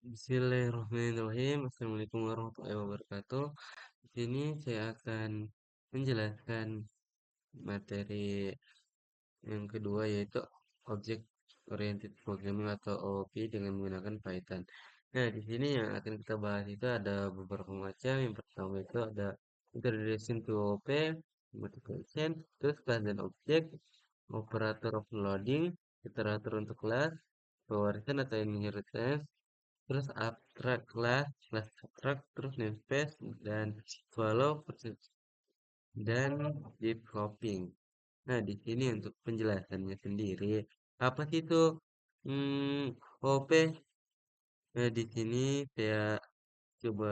Bismillahirrahmanirrahim. Assalamualaikum warahmatullahi wabarakatuh. Di sini saya akan menjelaskan materi yang kedua yaitu Object Oriented Programming atau OOP dengan menggunakan Python. Nah, di sini yang akan kita bahas itu ada beberapa macam. Yang pertama itu ada Introduction to OOP, Multifunction, terus Class dan Object, Operator of Loading, Iterator untuk kelas, Pewaриsan atau Inheritance, terus abstrak class, class abstrak, terus namespace dan swallow dan deep coping. Nah, di sini untuk penjelasannya sendiri, apa sih itu OP? Nah, di sini saya coba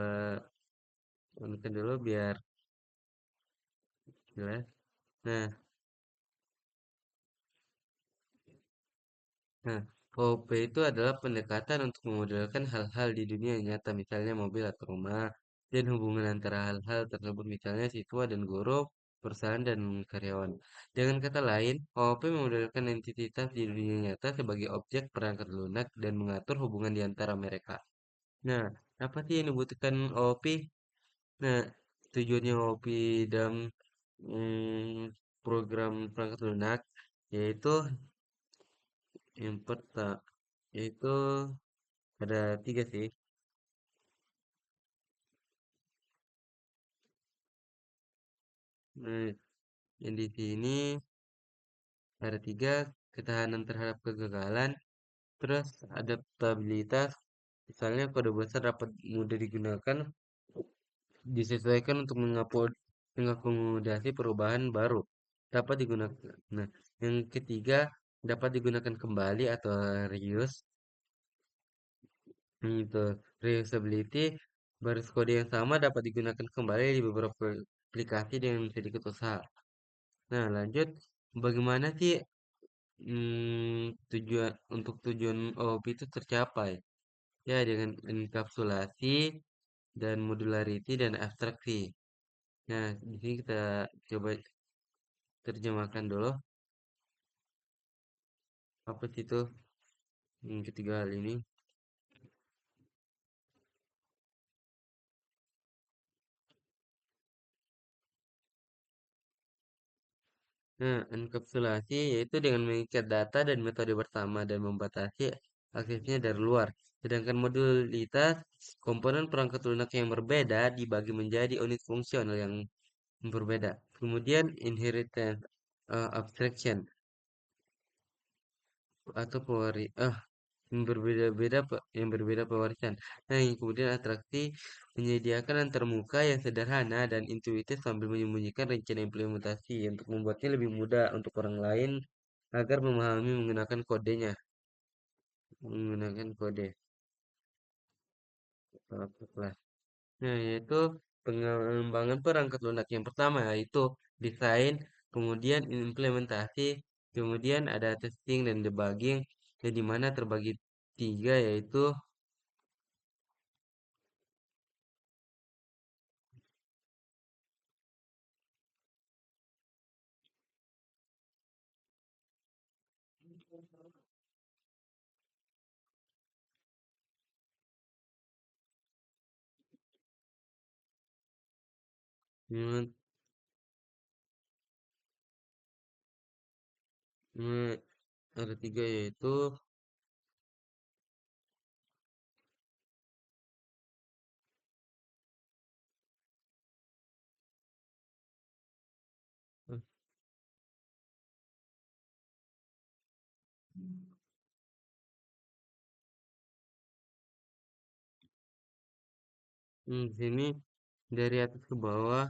tunjukkan dulu biar jelas. Nah, Nah, OP itu adalah pendekatan untuk memodelkan hal-hal di dunia nyata, misalnya mobil atau rumah, dan hubungan antara hal-hal tersebut, misalnya siswa dan guru, perusahaan dan karyawan. Dengan kata lain, OOP memodelkan entitas di dunia nyata sebagai objek perangkat lunak dan mengatur hubungan di antara mereka. Nah, apa sih yang dibutuhkan OOP? Nah, tujuannya OOP dalam program perangkat lunak yaitu yang pertama yaitu ada tiga sih. Nah, yang di sini ada tiga, ketahanan terhadap kegagalan, terus adaptabilitas. Misalnya kode besar dapat mudah digunakan, disesuaikan untuk mengakomodasi perubahan baru. Dapat digunakan. Nah, yang ketiga dapat digunakan kembali atau reuse. Itu reusability, baris kode yang sama dapat digunakan kembali di beberapa aplikasi dengan sedikit usaha. Nah, lanjut, bagaimana sih tujuan OOP itu tercapai? Ya, dengan enkapsulasi dan modularity dan abstraksi. Nah, di sini kita coba terjemahkan dulu apa sih itu ketiga hal ini. Nah, enkapsulasi yaitu dengan mengikat data dan metode bersama dan membatasi aksesnya dari luar. Sedangkan modulitas, komponen perangkat lunak yang berbeda dibagi menjadi unit fungsional yang berbeda. Kemudian inheritance abstraction atau yang berbeda-beda yang berbeda pewarisan. Nah, yang kemudian atraksi menyediakan antarmuka yang sederhana dan intuitif sambil menyembunyikan rencana implementasi untuk membuatnya lebih mudah untuk orang lain agar memahami menggunakan kode. Kelas. Nah, yaitu pengembangan perangkat lunak yang pertama yaitu desain, kemudian implementasi, kemudian ada testing dan debugging, yang dimana terbagi tiga yaitu hmm, hmm, ada tiga yaitu eh, di sini dari atas ke bawah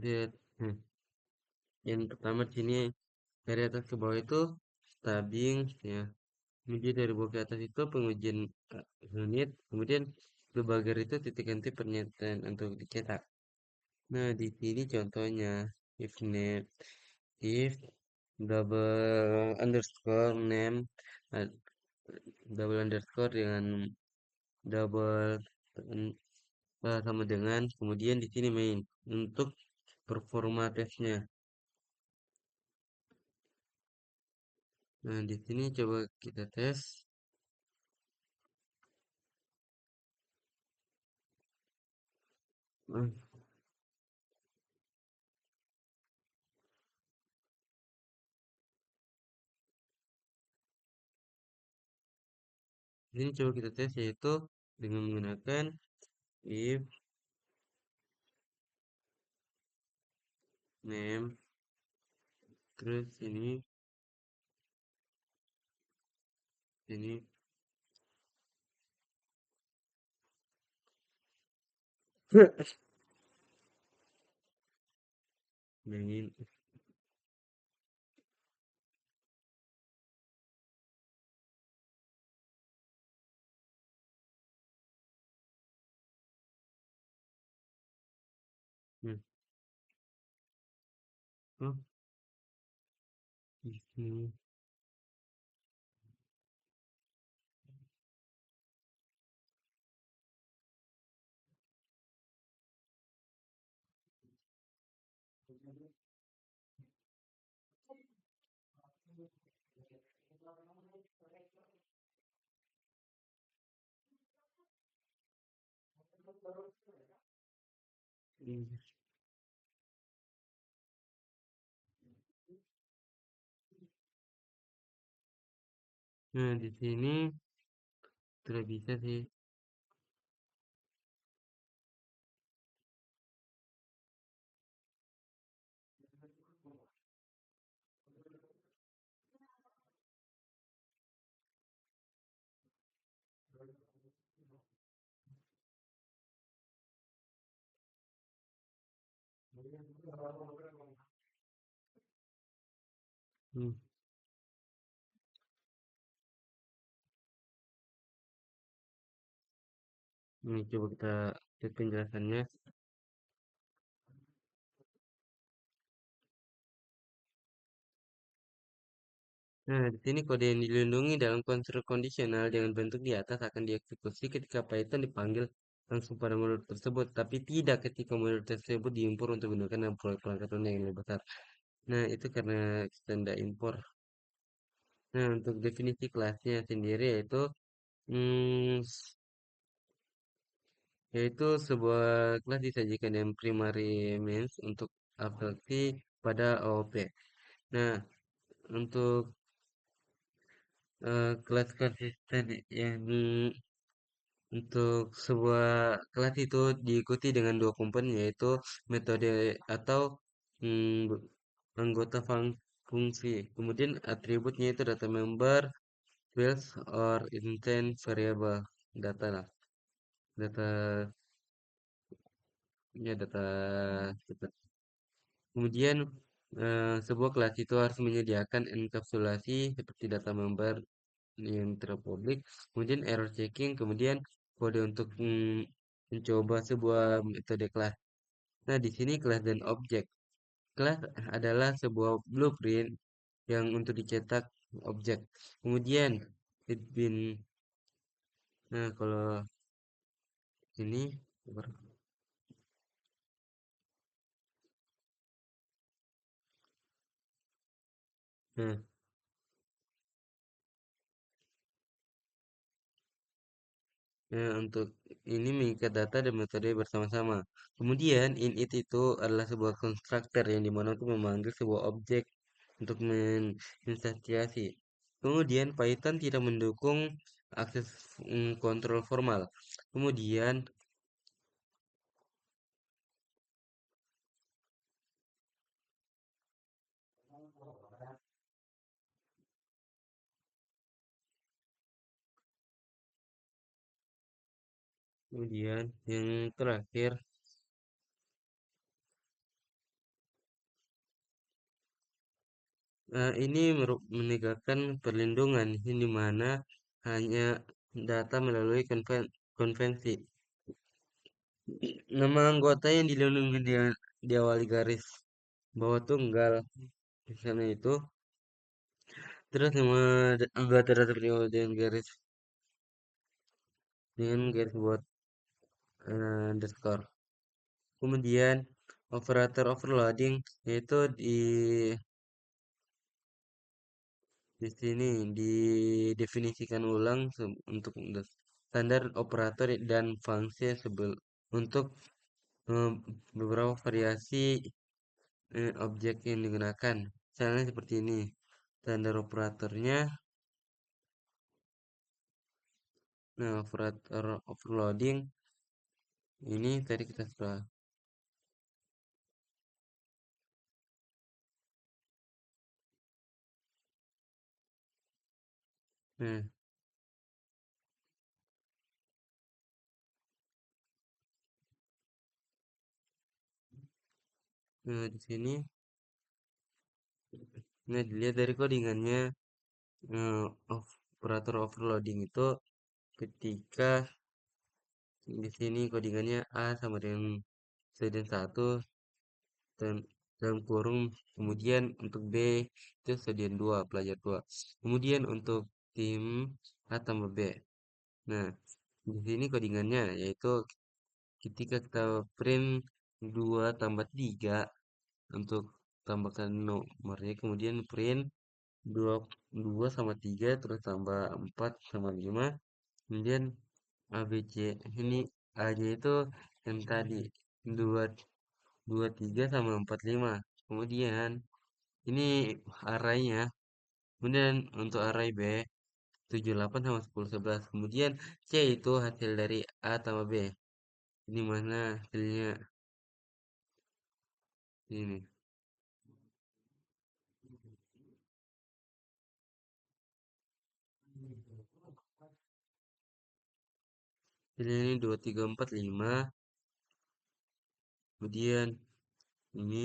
lihat yang pertama di sini dari atas ke bawah itu stubbing ya. Kemudian dari bawah ke atas itu pengujian unit, kemudian debugger itu titik henti pernyataan untuk dicetak. Nah, di sini contohnya if name if double underscore name eh, double underscore dengan double sama dengan kemudian di sini main untuk performa tesnya. Nah, di sini coba kita tes. Ah, ini coba kita tes yaitu dengan menggunakan if name terus ini main. Hmm. Oh, di sini. Hmm. Nah, di sini sudah bisa sih. Hmm. Ini coba kita cek penjelasannya. Nah, di sini kode yang dilindungi dalam konstruk kondisional dengan bentuk di atas akan dieksekusi ketika Python dipanggil langsung pada modul tersebut, tapi tidak ketika modul tersebut diimpor untuk digunakan dalam proyek perangkat lunak yang lebih besar. Nah, itu karena kita tidak impor. Nah, untuk definisi kelasnya sendiri hmm, yaitu sebuah kelas disajikan dengan primary means untuk abstraksi pada OOP. Nah, untuk kelas konsisten yang untuk sebuah kelas itu diikuti dengan dua komponen yaitu metode atau hmm, anggota fungsi. Kemudian atributnya itu data member, fields, or intent variable. Data lah. Data, ya data. Kemudian sebuah kelas itu harus menyediakan enkapsulasi seperti data member yang terpublik, kemudian error checking, kemudian kode untuk mencoba sebuah metode kelas. Nah, di sini kelas dan objek. Kelas adalah sebuah blueprint yang untuk dicetak objek. Kemudian it been, nah kalau ini, nah, untuk ini mengikat data dan metode bersama-sama. Kemudian init itu adalah sebuah konstruktor yang dimana untuk memanggil sebuah objek untuk menginstansiasi. Kemudian Python tidak mendukung akses kontrol formal. Kemudian, kemudian yang terakhir, ini menegakkan perlindungan di mana hanya data melalui konvensi. Nama anggota yang dilindungi diawali garis bawah tunggal. Misalnya itu, terus nama anggota data pribadi dengan garis bawah underscore. Kemudian operator overloading yaitu di sini didefinisikan ulang untuk standar operator dan fungsi sebel untuk eh, beberapa variasi objek yang digunakan. Misalnya seperti ini. Standar operatornya, nah operator overloading ini tadi kita sudah. Nah, di sini, nah dilihat dari codingannya, operator overloading itu ketika di sini codingannya A sama dengan stadion satu dan dalam kurung, kemudian untuk B itu stadion 2 pelajar 2, kemudian untuk tim A tambah B. Nah, di sini codingannya yaitu ketika kita print 2 tambah 3 untuk tambahkan nomornya, kemudian print 2 2 sama 3 terus tambah 4 sama 5, kemudian ABC ini A-nya itu yang tadi 2 2 3 sama 4 5. Kemudian ini arraynya. Kemudian untuk array B 7 8 sama 10 11. Kemudian C itu hasil dari A tambah B. Ini mana hasilnya ini. Ini 2 3 4 5. Kemudian ini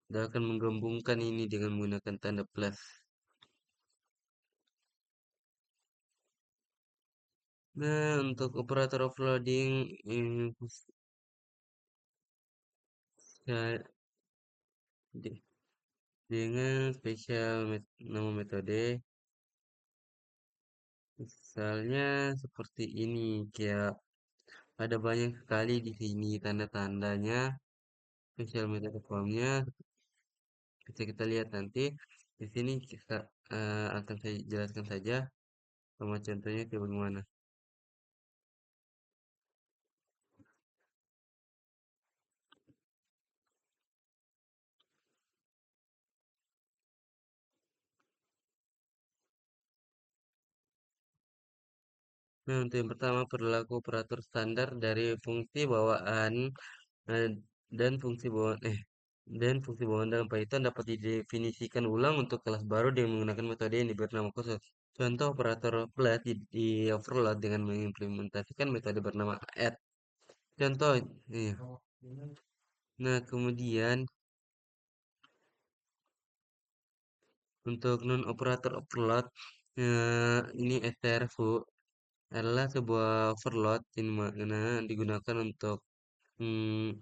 kita akan menggabungkan ini dengan menggunakan tanda plus. Nah, untuk operator offloading ini bisa dengan spesial nama metode, misalnya seperti ini, kayak ada banyak sekali di sini tanda-tandanya. Spesial metode formnya bisa kita lihat nanti. Di sini kita akan saya jelaskan saja sama contohnya kayak bagaimana. Nah, untuk yang pertama, perilaku operator standar dari fungsi bawaan eh, dan fungsi bawaan dalam Python dapat didefinisikan ulang untuk kelas baru dengan menggunakan metode yang diberi nama khusus. Contoh operator plus di overload dengan mengimplementasikan metode bernama add. Contoh, iya. Nah, kemudian untuk non operator overload, ini strfu adalah sebuah overload yang mana digunakan untuk hmm,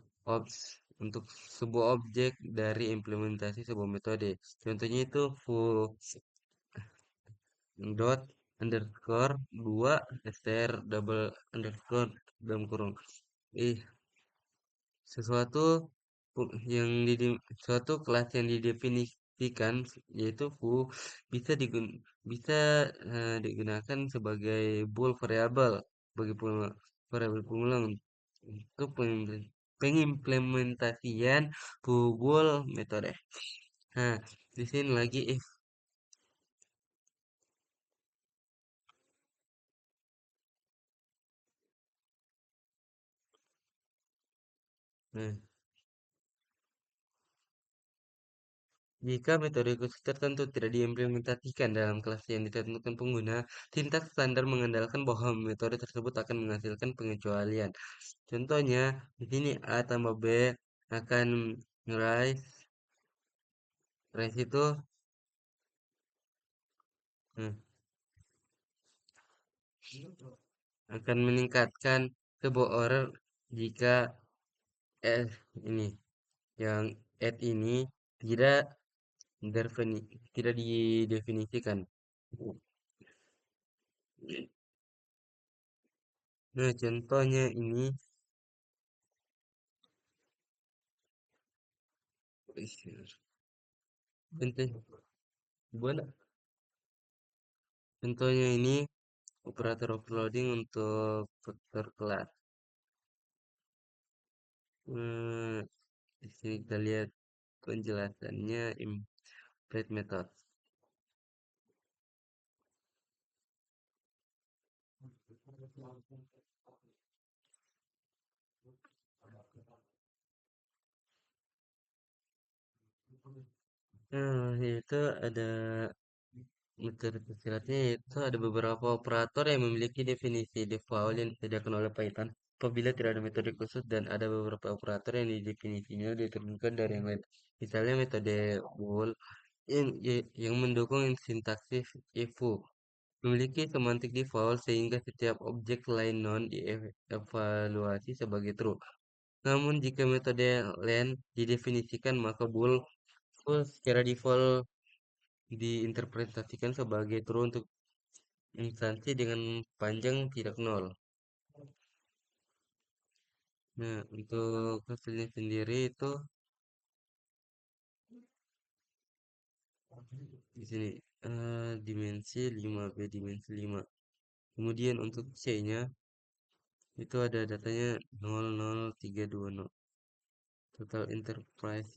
untuk sebuah objek dari implementasi sebuah metode. Contohnya itu foo dot underscore 2 str double underscore dalam kurung. Eh, sesuatu suatu kelas yang didefinisikan yaitu foo bisa digunakan sebagai bool variabel bagi variabel pengulang untuk pengimplementasian bool metode. Nah, di sini lagi if. Nah, jika metode khusus tertentu tidak diimplementasikan dalam kelas yang ditentukan pengguna, sintaks standar mengandalkan bahwa metode tersebut akan menghasilkan pengecualian. Contohnya, di sini A tambah B akan rise, rise itu hmm, akan meningkatkan sebuah order jika eh ini yang add ini tidak tidak didefinisikan. Nah, contohnya ini, contoh, contohnya ini operator overloading untuk vektor kelas. Eh, di sini kita lihat penjelasannya implement method. Nah, itu ada metode tersiratnya yaitu ada beberapa operator yang memiliki definisi default yang disediakan oleh Python. Apabila tidak ada metode khusus dan ada beberapa operator yang definisinya ditentukan dari yang lain. Misalnya metode bool yang mendukung sintaksis if-u memiliki semantik default sehingga setiap objek lain non dievaluasi sebagai true. Namun jika metode len didefinisikan maka bool secara default diinterpretasikan sebagai true untuk instansi dengan panjang tidak nol. Nah, untuk hasilnya sendiri itu di sini dimensi 5B dimensi 5. Kemudian untuk C-nya itu ada datanya 00320. Total enterprise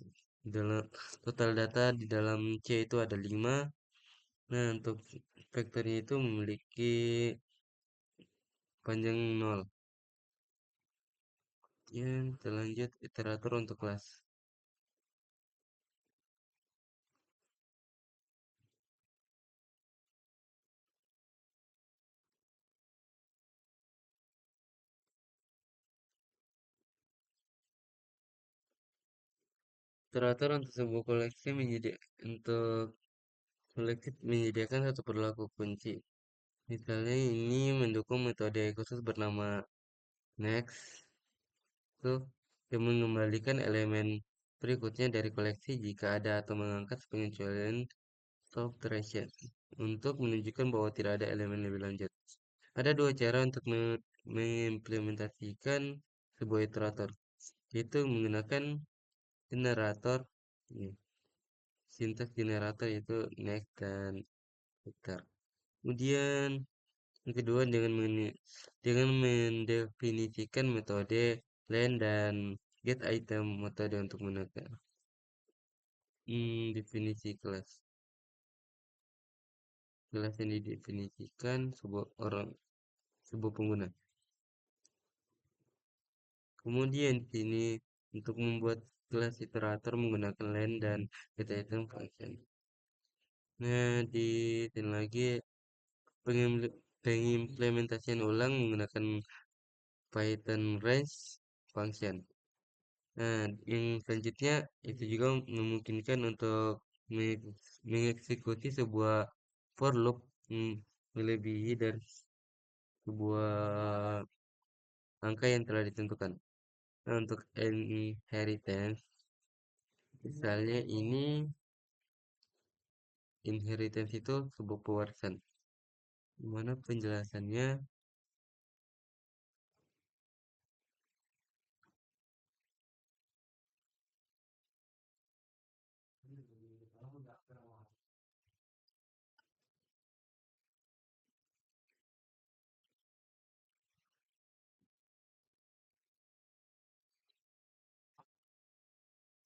dalam total data di dalam C itu ada 5. Nah, untuk vektornya itu memiliki panjang 0. Ya, kita lanjut iterator untuk kelas. Iterator untuk sebuah koleksi untuk koleksi menyediakan satu perilaku kunci. Misalnya ini mendukung metode khusus bernama next tuh yang mengembalikan elemen berikutnya dari koleksi jika ada atau mengangkat pengecualian subtraction untuk menunjukkan bahwa tidak ada elemen lebih lanjut. Ada dua cara untuk mengimplementasikan sebuah iterator, yaitu menggunakan generator, ya, sintaks generator yaitu next dan vector. Kemudian yang kedua dengan mendefinisikan metode len dan get item metode untuk menekan definisi kelas. Kelas yang didefinisikan sebuah pengguna. Kemudian di sini untuk membuat kelas iterator menggunakan len dan get item function. Nah, di sini lagi pengimplementasian ulang menggunakan Python range function. Nah, yang selanjutnya itu juga memungkinkan untuk mengeksekusi sebuah for loop melebihi dari sebuah angka yang telah ditentukan. Nah, untuk inheritance, misalnya ini inheritance itu sebuah pewarisan. Dimana penjelasannya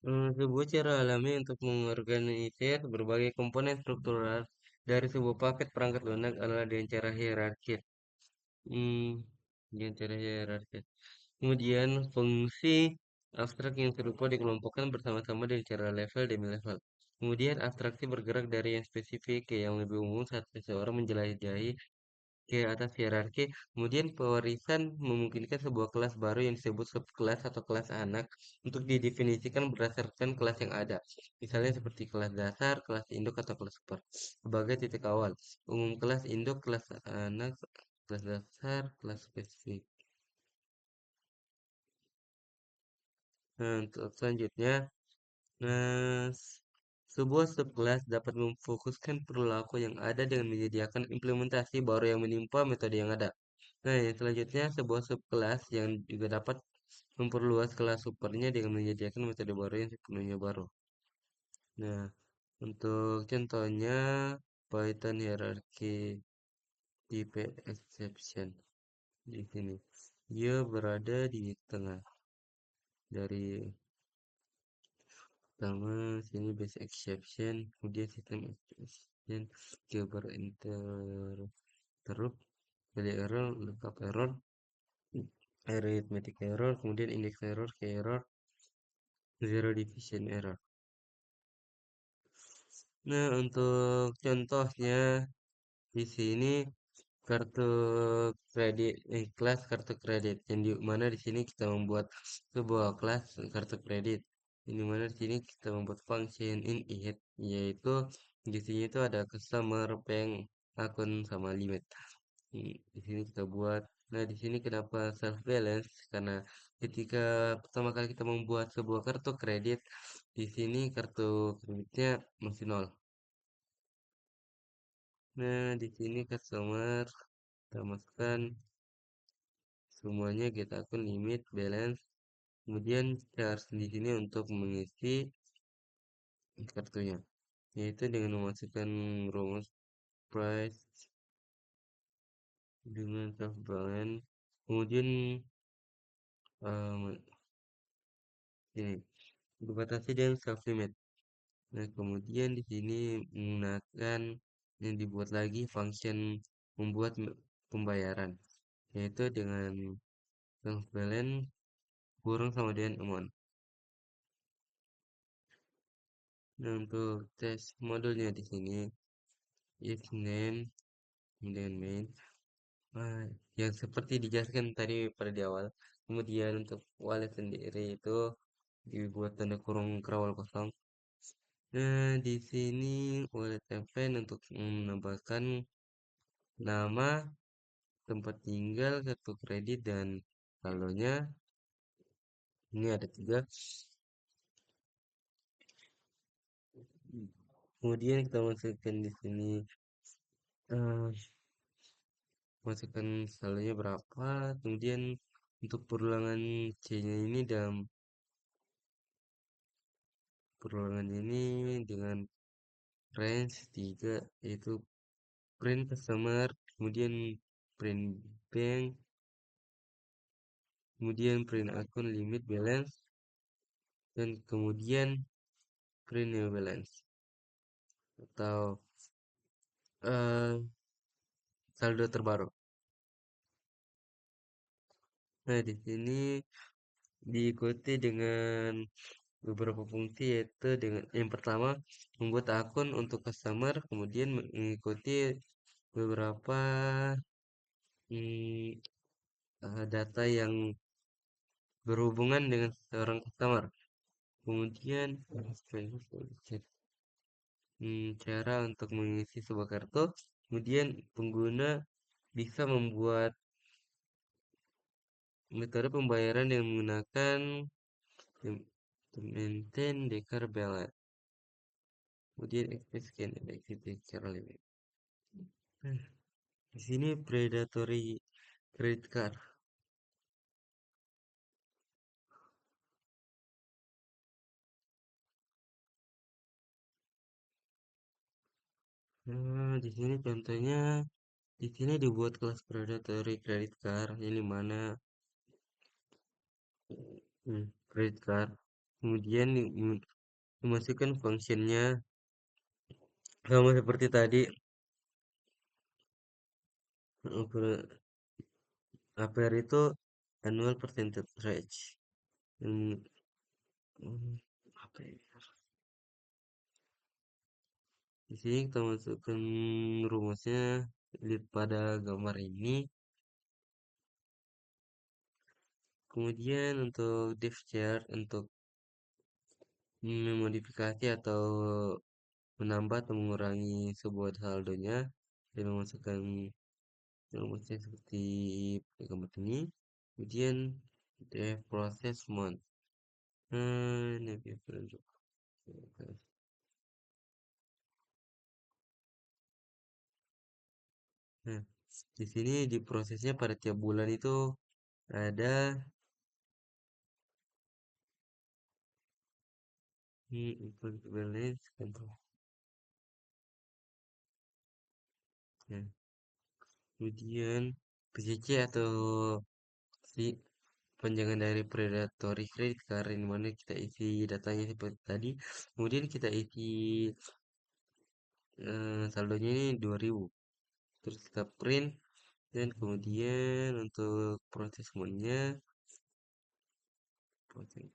sebuah cara alami untuk mengorganisir berbagai komponen struktural dari sebuah paket perangkat lunak adalah dengan cara hierarkis. Hmm, dengan cara hierarkis. Kemudian fungsi abstrak yang serupa dikelompokkan bersama-sama dengan cara level demi level. Kemudian abstraksi bergerak dari yang spesifik ke yang lebih umum saat seseorang menjelajahi ke atas hierarki. Kemudian pewarisan memungkinkan sebuah kelas baru yang disebut subkelas atau kelas anak untuk didefinisikan berdasarkan kelas yang ada. Misalnya seperti kelas dasar, kelas induk, atau kelas super. Sebagai titik awal, umum kelas induk, kelas anak, kelas dasar, kelas spesifik. Nah, untuk selanjutnya, nah, sebuah subkelas dapat memfokuskan perilaku yang ada dengan menyediakan implementasi baru yang menimpa metode yang ada. Nah, yang selanjutnya sebuah subkelas yang juga dapat memperluas kelas supernya dengan menyediakan metode baru yang sepenuhnya baru. Nah, untuk contohnya Python hierarchy type exception di sini. Dia berada di tengah. dari pertama sini base exception, kemudian sistem exception, cover interrupt, value error, lookup error, arithmetic error, kemudian index error, key error, zero division error. Nah, untuk contohnya di sini kartu kredit, kelas kartu kredit, yang di mana di sini kita membuat sebuah kelas kartu kredit. Ini mana di sini kita membuat function in it, yaitu di sini itu ada customer, bank, akun sama limit. Di sini kita buat. Nah, di sini kenapa self balance? Karena ketika pertama kali kita membuat sebuah kartu kredit, di sini kartu kreditnya masih nol. Nah, di sini customer kita masukkan semuanya, get akun, limit, balance. Kemudian charge di sini untuk mengisi kartunya, yaitu dengan memasukkan rumus price dengan self balance. Kemudian em, ini dibatasi dengan self limit. Nah, kemudian di sini menggunakan yang dibuat lagi function membuat pembayaran, yaitu dengan self balance kurang sama dengan amount. Nah, untuk tes modulnya di sini if name kemudian main. Nah, yang seperti dijelaskan tadi pada di awal. Kemudian untuk wallet sendiri itu dibuat tanda kurung kerawal kosong. Nah, di sini wallet event untuk menambahkan nama, tempat tinggal, kartu kredit dan saldonya. Ini ada tiga. Kemudian kita masukkan di sini eh, masukkan saldonya berapa. Kemudian untuk perulangan C-nya ini dalam perulangan ini dengan range 3, yaitu print customer, kemudian print bank, kemudian print akun, limit, balance, dan kemudian print new balance atau eh, saldo terbaru. Nah, di sini diikuti dengan beberapa fungsi, yaitu dengan yang pertama membuat akun untuk customer, kemudian mengikuti beberapa hmm, data yang berhubungan dengan seorang customer. Kemudian cara untuk mengisi sebuah kartu. Kemudian pengguna bisa membuat metode pembayaran yang menggunakan to maintain Dekar balance. Kemudian exit scan dan exit Dekar limit. Nah, di sini predatory credit card. Nah, di sini contohnya di sini dibuat kelas predatory credit card, ini mana credit card. Kemudian dimasukkan functionnya sama seperti tadi. APR itu annual percentage rate. Hmm, APR. Di sini kita masukkan rumusnya, lihat pada gambar ini. Kemudian untuk div chart untuk memodifikasi atau menambah atau mengurangi sebuah saldonya dan memasukkan rumusnya seperti gambar ini. Kemudian def proses month. Ini penunjuk. Nah, di sini di prosesnya pada tiap bulan itu ada input balance control. Nah, kemudian PCC atau si panjangan dari predatory credit card, di mana kita isi datanya seperti tadi, kemudian kita isi saldonya ini 2000, terus kita print, dan kemudian untuk proses semuanya, proses,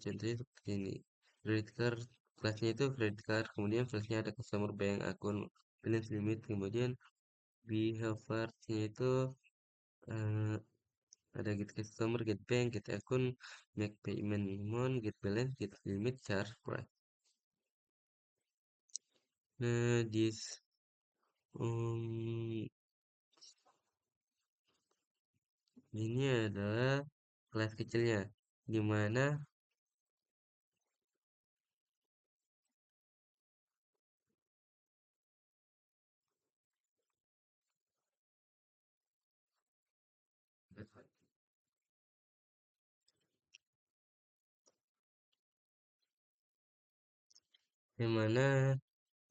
contohnya seperti ini. Credit card, kelasnya itu credit card, kemudian flashnya ada customer bank, akun, balance limit, kemudian behaviornya itu eh, ada get customer, get bank, get akun, make payment amount, get balance, get limit, charge price. Nah, um, ini adalah kelas kecilnya, di mana di mana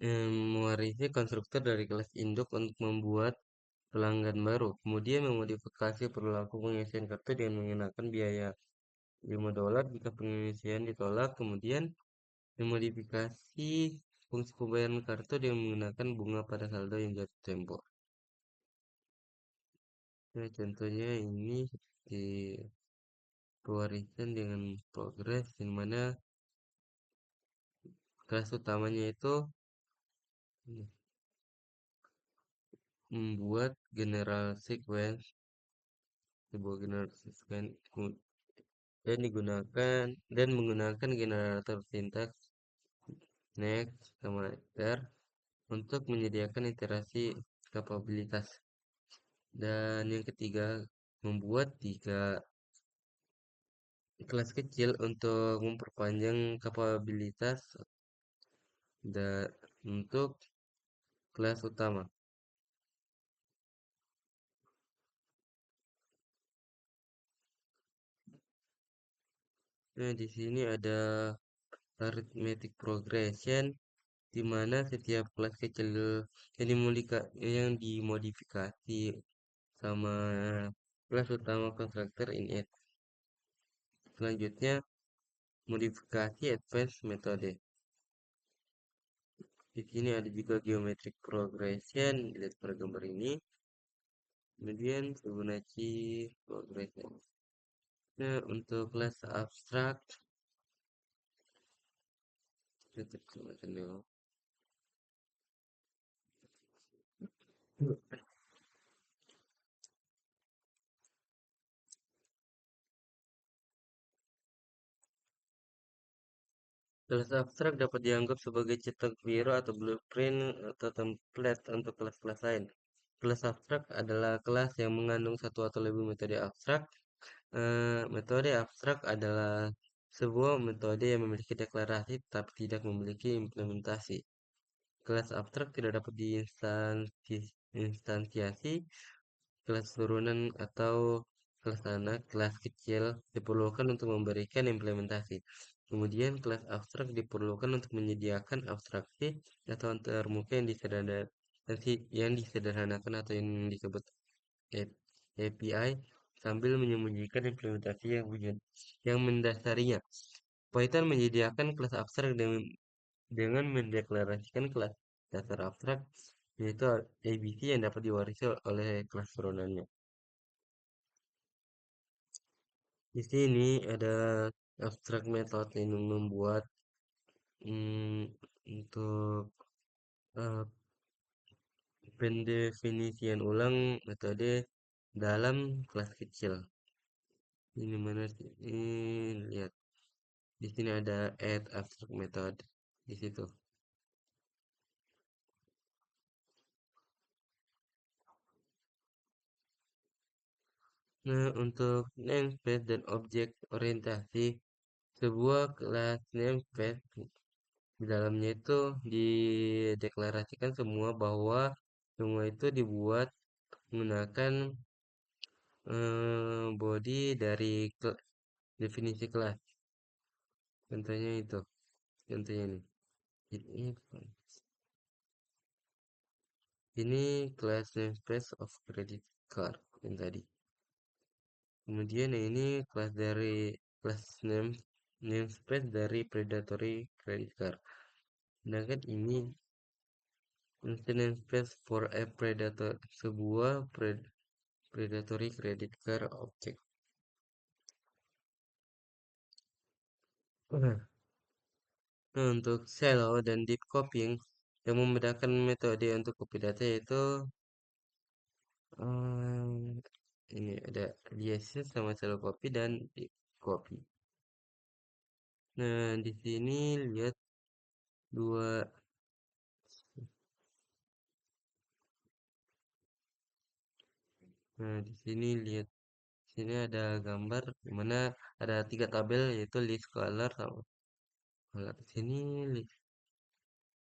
mewarisi konstruktor dari kelas induk untuk membuat pelanggan baru, kemudian memodifikasi perilaku pengisian kartu dengan mengenakan biaya $5 jika pengisian ditolak, kemudian memodifikasi fungsi pembayaran kartu dengan menggunakan bunga pada saldo yang jatuh tempo. Nah, contohnya ini seperti pewarisan dengan progres, di mana kelas utamanya itu membuat general sequence, sebuah general sequence, dan digunakan dan menggunakan generator sintaks next sama iter untuk menyediakan iterasi kapabilitas. Dan yang ketiga, membuat tiga kelas kecil untuk memperpanjang kapabilitas dan untuk kelas utama. Nah, di sini ada arithmetic progression, di mana setiap kelas kecil yang dimodifikasi sama kelas utama konstruktor init. Selanjutnya, modifikasi advanced metode. Di sini ada juga geometric progression, lihat pada gambar ini. Kemudian Fibonacci progression. Nah, untuk kelas abstrak, kita coba dulu. Kelas abstrak dapat dianggap sebagai cetak biru atau blueprint atau template untuk kelas-kelas lain. Kelas abstrak adalah kelas yang mengandung satu atau lebih metode abstrak. Metode abstrak adalah sebuah metode yang memiliki deklarasi tetapi tidak memiliki implementasi. Kelas abstrak tidak dapat diinstansiasi. Kelas turunan atau kelas anak, kelas kecil diperlukan untuk memberikan implementasi. Kemudian kelas abstrak diperlukan untuk menyediakan abstraksi atau antarmuka yang disederhanakan atau yang disebut API sambil menyembunyikan implementasi yang mendasarinya. Python menyediakan kelas abstrak dengan mendeklarasikan kelas dasar abstrak, yaitu ABC yang dapat diwarisi oleh kelas turunannya. Di sini ada abstrak method yang membuat mm, untuk eh, pendefinisian ulang metode dalam kelas kecil. Ini mana sih? Ini lihat. Di sini ada add abstract method di situ. Nah, untuk namespace dan objek orientasi, sebuah kelas namespace di dalamnya itu dideklarasikan semua bahwa semua itu dibuat menggunakan body dari definisi kelas. Contohnya itu, contohnya ini. Ini, ini kelas namespace of credit card. yang tadi. Kemudian yang ini kelas namespace dari predatory credit card. Sedangkan ini namespace for a predator, sebuah predatory credit card object. Nah, untuk shallow dan deep copying yang membedakan metode untuk copy data yaitu ini ada aliases sama shallow copy dan deep copy. Nah, di sini lihat dua. Nah, di sini lihat sini ada gambar di mana ada tiga tabel yaitu list color sama color. Sini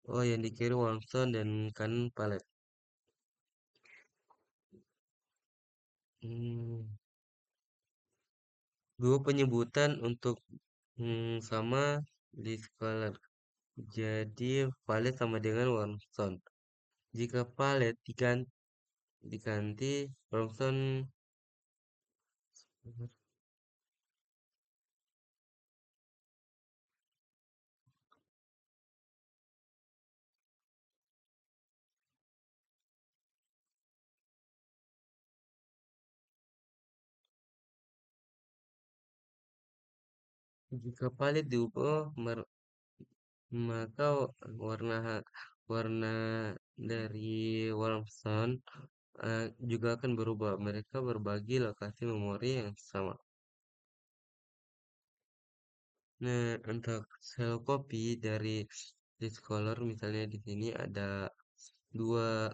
oh yang di kiri Wormstone dan kanan palet. Hmm, dua penyebutan untuk sama list color. Jadi palet sama dengan Wormstone. Jika palet diganti Wormstone. Jika palet diubah maka warna warna dari Wormstone juga akan berubah. Mereka berbagi lokasi memori yang sama. Nah, untuk sel copy dari list color misalnya di sini ada dua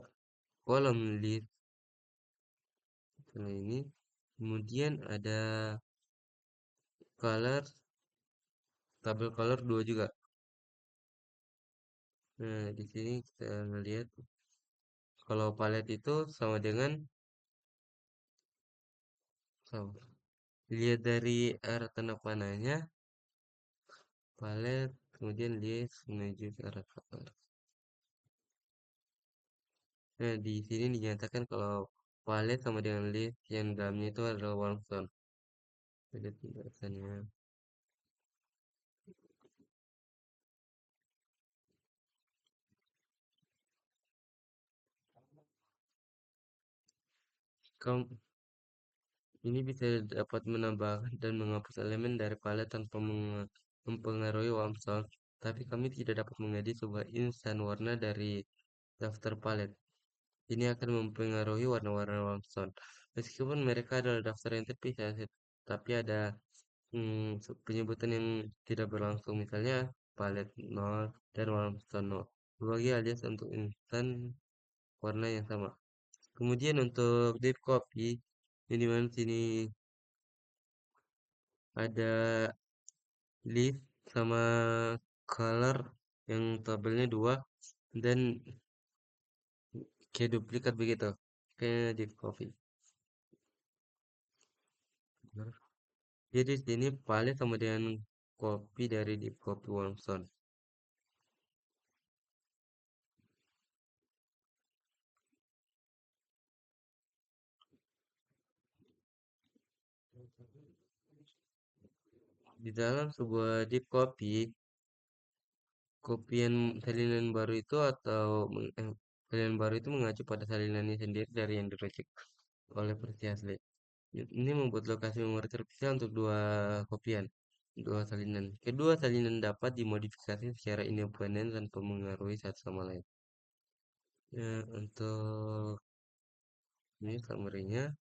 kolom list ini. Kemudian ada color, tabel color dua juga. Nah, di sini kita melihat kalau palet itu sama dengan sama. Lihat dari arah tanda panahnya, palet, kemudian list menuju ke arah color. Nah, di sini dinyatakan kalau palet sama dengan list yang dalamnya itu adalah Wormstone. Ada tindakannya. Kamu ini bisa dapat menambahkan dan menghapus elemen dari palet tanpa mempengaruhi Wormstone. Tapi kami tidak dapat mengedit sebuah insan warna dari daftar palet. Ini akan mempengaruhi warna-warna Wormstone. Meskipun mereka adalah daftar yang terpisah, tapi ada penyebutan yang tidak berlangsung, misalnya palet nol dan Wormstone nol. Sebagai alias untuk insan warna yang sama. Kemudian untuk deep copy, ini mana sini ada list sama color yang tabelnya dua dan kayak duplikat begitu. Kayak deep copy. Jadi di sini palet sama dengan copy dari deep copy Wormstone. Di dalam sebuah deep copy, kopian salinan baru itu salinan baru itu mengacu pada salinannya sendiri dari yang diracik oleh versi asli. Ini membuat lokasi memori terpisah untuk dua kopian, dua salinan. Kedua salinan dapat dimodifikasi secara independen tanpa mengaruhi satu sama lain. Ya, untuk ini summary-nya,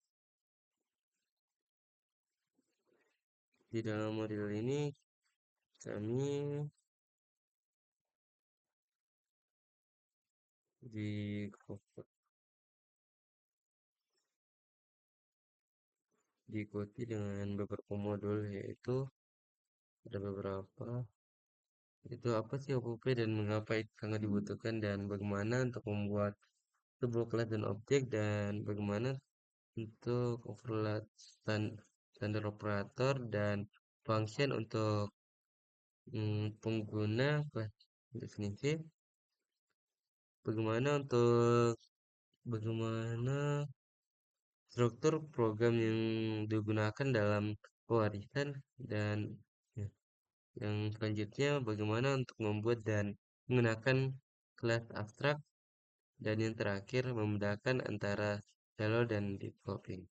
di dalam model ini kami di diikuti dengan beberapa modul yaitu ada beberapa itu apa sih OPP dan mengapa itu sangat dibutuhkan dan bagaimana untuk membuat sebuah kelas dan objek dan bagaimana untuk overload standar operator dan function untuk pengguna kelas definisi bagaimana struktur program yang digunakan dalam pewarisan dan ya, yang selanjutnya bagaimana untuk membuat dan menggunakan kelas abstrak dan yang terakhir membedakan antara shallow dan deep scoping.